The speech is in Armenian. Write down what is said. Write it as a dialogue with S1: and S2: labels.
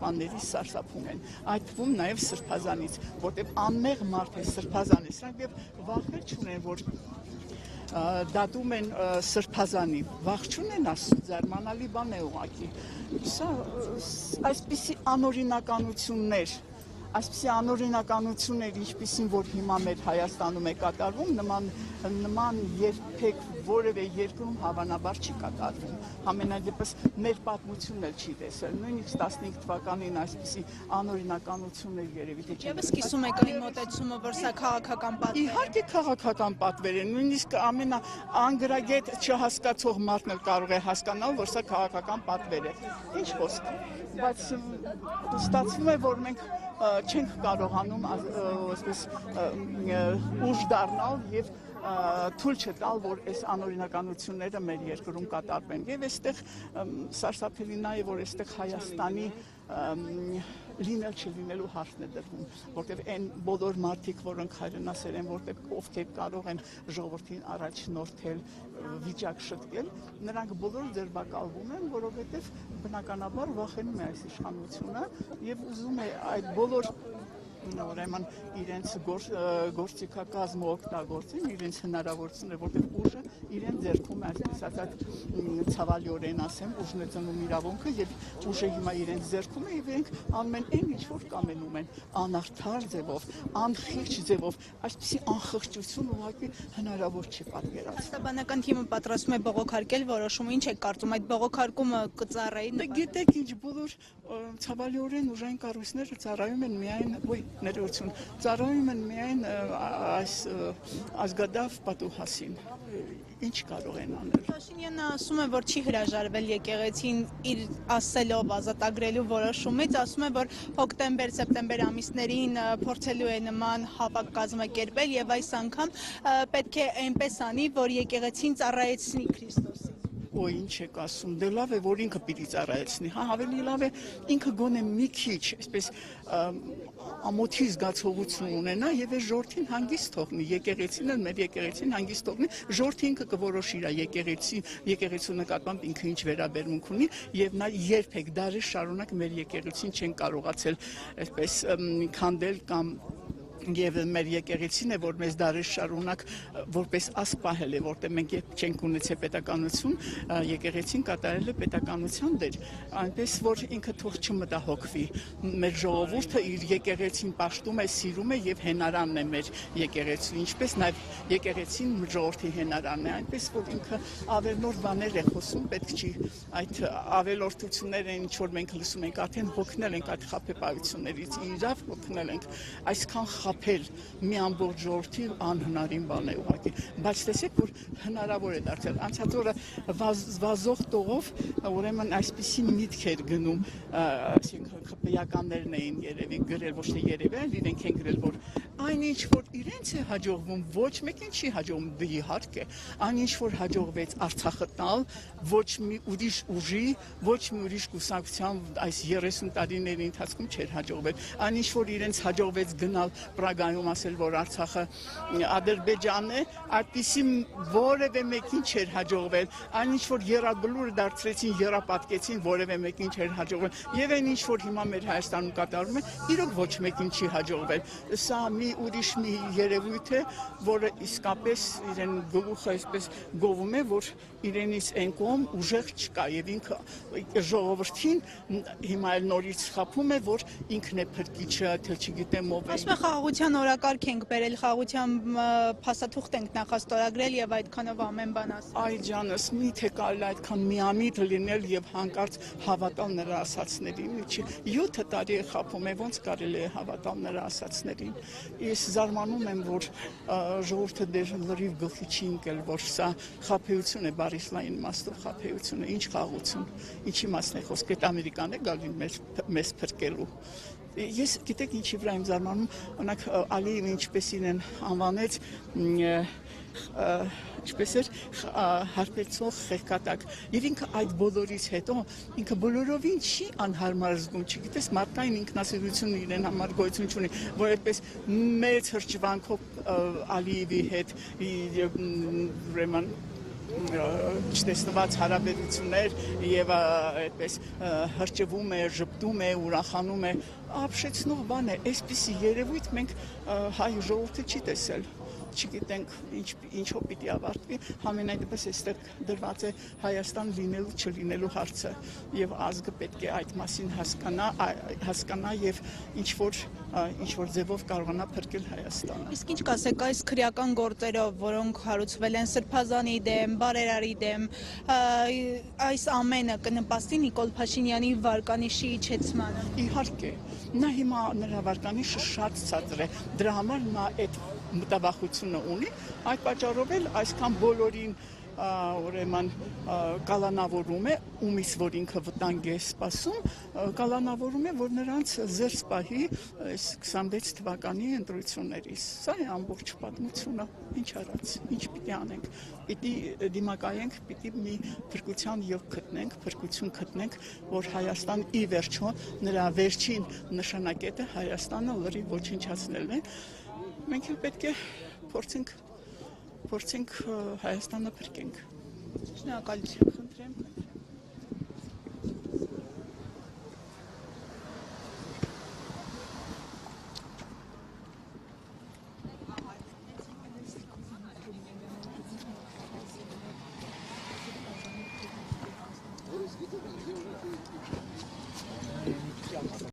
S1: պահպաններից սարսափում են, այդ թվում նաև սրբազանից, որտեղ անմեղ մարդ է սրբազան է, սրանք եւ վախեր չունեն, որ դատում են սրբազանի, վախ չունեն Աստծո, զարմանալի բան է ուղղակի։ Սա այսպիսի անօրինականություններ, ինչպիսին որ հիմա մեր Հայաստանում է կատարվում, նման երբեք որևէ երկրում հավանաբար չի կատարվում։ Համենայնդեպս մեր պատմությունն էլ չի տեսել, նույնիսկ 15 թվականին այսպիսի անօրինականություններ երևի թե
S2: Եվս կիսում եք այն մոտեցումը, որ սա քաղաքական պատվեր է։
S1: Իհարկե քաղաքական պատվեր է, նույնիսկ ամենաանգրագետ չհասկացող մարդն էլ կարող է հասկանալ, որ սա քաղաքական պատվեր է։ Ինչ խոսք, բայց ստացվում է, որ մենք չենք կարողանում այսպես ուժ դառնալ եւ թույլ չտալ, որ այս անօրինականությունները մեր երկրում կատարվեն։ Եվ այստեղ սարսափելի նա է, որ այստեղ Հայաստանի լինել չլինելու հարցն է դրվում, որտեղ այն բոլոր մարդիկ, որոնք հայրենասեր են, որտեղ ովքեր կարող են ժողովրդին առաջնորդել, վիճակ շտկել, նրանք բոլորը ձերբակալվում են, որովհետև բնականաբար վախենում է այս իշխանությունը եւ ուզում է այդ բոլոր ուրեմն իրենց գործիքակազմը օգտագործեն, իրենց հնարավորությունները, որտեղ ուժը իրեն ձեռքում է, այսպես ասած ցավալիորեն ասեմ, ուժն է ծնում իրավունքը եւ ուժը հիմա իրենց ձեռքում է եւ իրենք անում են այն ինչ որ կամենում են, անարդար ձևով, անխիղճ ձևով, այսպեսի անխղճություն ուղղակի հնարավոր չի պատկերացնել։
S2: Աստաբանական թիմը պատրաստում է բողոքարկել որոշումը, ինչ եք կարծում, այդ բողոքարկումը կծառայի։
S1: Գիտեք ինչ, բոլոր ցավալիորեն ուժային կառույցները ծառայում են միայն ներողություն, ծառայում են միայն այս ազգադավ պատուհասին, ինչ կարող են անել։
S2: Փաշինյանը ասում է, որ չի հրաժարվել եկեղեցին իր ասելով ազատագրելու որոշումից, ասում է, որ հոկտեմբեր-սեպտեմբեր ամիսներին փորձելու է նման հավաք կազմակերպել եւ այս անգամ պետք է այնպես անի, որ եկեղեցին ծառայեցնի Քրիստոսին։
S1: Ոյ ինչ եք ասում, դե լավ է, որ ինքը պիտի ծառայեցնի, ավելի լավ է ինքը գոնե մի քիչ, այսպես ամոթի զգացողություն ունենա եւ այս ժողովրդին հանգիստ թողնի, եկեղեցին էլ մեր եկեղեցին հանգիստ թողնի, ժողովրդը ինքը կորոշի իր եկեղեցու նկատմամբ ինքը ինչ վերաբերմունք ունի եւ նա երբեք դարեր շարունակ մեր եկեղեցին չեն կարողացել այսպես քանդել կամ Եվ մեր եկեղեցին է, որ մեզ դարեր շարունակ որպես ասպ պահել է, որտեղ մենք չենք ունեցել պետականություն, եկեղեցին կատարել է պետականության դեր, այնպես որ ինքը թող չմտահոգվի, մեր ժողովուրդը իր եկեղեցին պաշտում է, սիրում է եւ հենարանն է մեր եկեղեցու, ինչպես նաեւ եկեղեցին ժողովրդի հենարանն է, այնպես որ ինքը ավելնորդ բաներ է խոսում, պետք չի այդ ավելորդությունները, ինչ որ մենք լսում ենք, արդեն հոգնել ենք այդ խաբեբայություններից, իրավ հոգնել ենք, այսքան խաբել մի ամբողջ ժողովրդի անհնարին բան է ուղղակի, բայց տեսեք, որ հնարավոր է դարձել, անցած օրը վազող տողով ուրեմն այսպիսի միտք էր գնում, այսինքն խփեականներն էին երևի գրել, ոչ թե երևի, այլ իրենք են գրել, որ այնինչ որ իրենց է հաջողվում, ոչ մեկին չի հաջողվում, դե իհարկե, այնինչ որ հաջողվեց Արցախը տալ, ոչ մի ուրիշ ուժի, ոչ մի ուրիշ կուսակցության այս 30 տարիների ընթացքում չէր հաջողվել, այնինչ որ իրենց հաջողվեց գնալ Պրագայում ասել, որ Արցախը Ադրբեջանն է, այդպիսի որևէ մեկին չէր հաջողվել, այնինչ որ եռաբլուրը դարձրեցին, եռապատկեցին, որևէ մեկին չէր հաջողվել, եւ այն ինչ որ հիմա մեր Հայաստանում կատարվում է, իրոք ոչ մեկին չի հաջողվել, սա մի ուրիշ մի երևույթ է, որը իսկապես իրեն գլուխը այսպես գովում է, որ իրենից այն կողմ ուժեղ չկա եւ ինքը ժողովրդին հիմա էլ նորից խափում է, որ ինքն է փրկիչը, թե չգիտեմ ով է։
S2: Ասում է խաղաղության օրակարգ ենք բերել, խաղաղության փաստաթուղթ ենք նախաստորագրել եւ այդքանով ամեն բան ասել։
S1: Այ ջանս, միթե կարելի այդքան միամիտ լինել եւ հանկարծ հավատալ նրա ասածներին, 7 տարի է խափում է, ոնց կարելի է հավատալ նրա ասածներին։ Ես զարմանում եմ, որ ժողովուրդը դեր լրիվ գլխի չի ընկել, որ սա խաբեություն է, բարիսլային իմաստով խաբեություն է, ինչ խաղաղություն, ինչի մասն է խոսքը, այդ Ամերիկան է գալին մեզ փրկելու։ Ես գիտեք ինչի վրա եմ զարմանում, օրինակ Ալիևը ինչպես իրեն անվանեց, ինչպես էր հարբեցող խեղկատակ եւ ինքը այդ բոլորից հետո ինքը բոլորովին չի անհարմար զգում, չգիտես մարդկային ինքնասիրություն իրեն համար գոյություն չունի, որ այդպես մեծ հրճվանքով Ալիևի հետ ուրեմն չտեսնված հարաբերություններ եւ այդպես հրճվում է, ժպտում է, ուրախանում է, ապշեցնող բան է, այսպիսի երևույթ մենք հայ ժողովուրդը չի տեսել, չգիտենք ինչով պիտի ավարտվի, համենայն դեպս այստեղ դրված է Հայաստան լինելու չլինելու հարցը եւ ազգը պետք է այդ մասին հասկանա եւ ինչ որ ձևով կարողանա փրկել Հայաստանը։
S2: Իսկ ինչ կասեք այս քրեական գործերով, որոնք հարուցվել են Սրբազանի դեմ, բարերարի դեմ, այս ամենը կնպաստի Նիկոլ Փաշինյանի վարկանիշի իջեցմանը։
S1: Իհարկե, նա հիմա նրա վարկանիշը շատ ցածր է, դրա համար նա այդ մտավախությունը ունի, այդ պատճառով էլ այսքան բոլորին ուրեմն կալանավորում է, ումից որ ինքը վտանգ է սպասում, կալանավորում է, որ նրանց զերծ պահի 26 թվականի ընտրություններից։ Սա է ամբողջ պատմությունը, ինչ արած, ինչ պիտի անենք, պիտի դիմակայենք, պիտի մի փրկություն գտնենք, որ Հայաստան ի վերջո նրա վերջին նշանակետը Հայաստանը լրիվ ոչնչացնելն է։ Մենք էլ պետք է փորձենք Հայաստանը փրկենք։
S2: Շնորհակալություն, խնդրեմ։